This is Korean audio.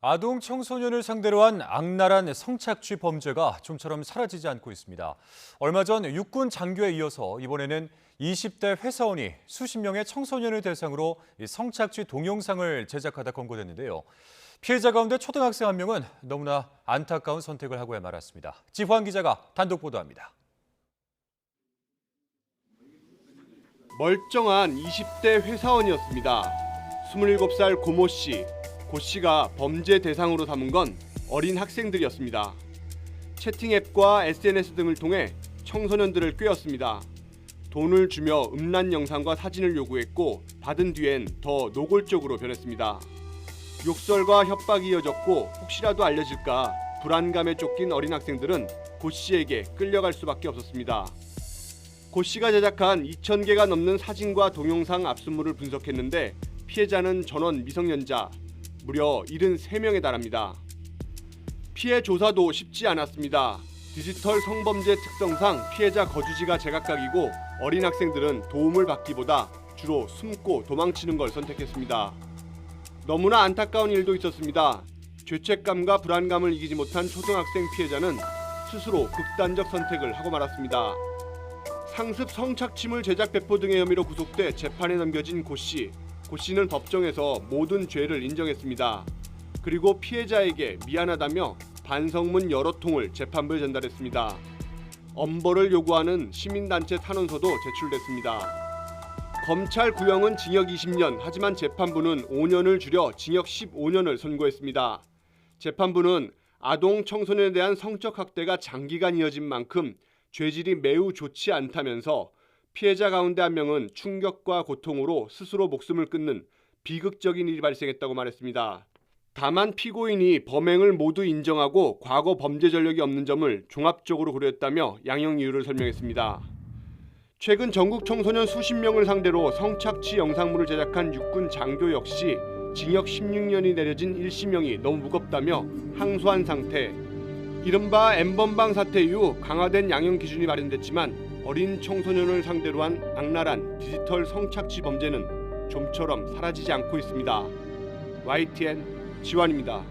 아동 청소년을 상대로 한 악랄한 성착취 범죄가 좀처럼 사라지지 않고 있습니다. 얼마 전 육군 장교에 이어서 이번에는 20대 회사원이 수십 명의 청소년을 대상으로 성착취 동영상을 제작하다 검거됐는데요. 피해자 가운데 초등학생 한 명은 너무나 안타까운 선택을 하고야 말았습니다. 지환 기자가 단독 보도합니다. 멀쩡한 20대 회사원이었습니다. 27살 고모 씨. 고 씨가 범죄 대상으로 삼은 건 어린 학생들이었습니다. 채팅 앱과 SNS 등을 통해 청소년들을 꿰었습니다. 돈을 주며 음란 영상과 사진을 요구했고 받은 뒤엔 더 노골적으로 변했습니다. 욕설과 협박이 이어졌고 혹시라도 알려질까 불안감에 쫓긴 어린 학생들은 고 씨에게 끌려갈 수밖에 없었습니다. 고 씨가 제작한 2,000개가 넘는 사진과 동영상 압수물을 분석했는데 피해자는 전원 미성년자 무려 73명에 달합니다. 피해 조사도 쉽지 않았습니다. 디지털 성범죄 특성상 피해자 거주지가 제각각이고 어린 학생들은 도움을 받기보다 주로 숨고 도망치는 걸 선택했습니다. 너무나 안타까운 일도 있었습니다. 죄책감과 불안감을 이기지 못한 초등학생 피해자는 스스로 극단적 선택을 하고 말았습니다. 상습 성착취물 제작 배포 등의 혐의로 구속돼 재판에 넘겨진 고 씨. 고 씨는 법정에서 모든 죄를 인정했습니다. 그리고 피해자에게 미안하다며 반성문 여러 통을 재판부에 전달했습니다. 엄벌을 요구하는 시민단체 탄원서도 제출됐습니다. 검찰 구형은 징역 20년, 하지만 재판부는 5년을 줄여 징역 15년을 선고했습니다. 재판부는 아동 청소년에 대한 성적 학대가 장기간 이어진 만큼 죄질이 매우 좋지 않다면서 피해자 가운데 한 명은 충격과 고통으로 스스로 목숨을 끊는 비극적인 일이 발생했다고 말했습니다. 다만 피고인이 범행을 모두 인정하고 과거 범죄 전력이 없는 점을 종합적으로 고려했다며 양형 이유를 설명했습니다. 최근 전국 청소년 수십 명을 상대로 성착취 영상물을 제작한 육군 장교 역시 징역 16년이 내려진 1심형이 너무 무겁다며 항소한 상태. 이른바 N번방 사태 이후 강화된 양형 기준이 마련됐지만 어린 청소년을 상대로 한 악랄한 디지털 성착취 범죄는 좀처럼 사라지지 않고 있습니다. YTN 지환입니다.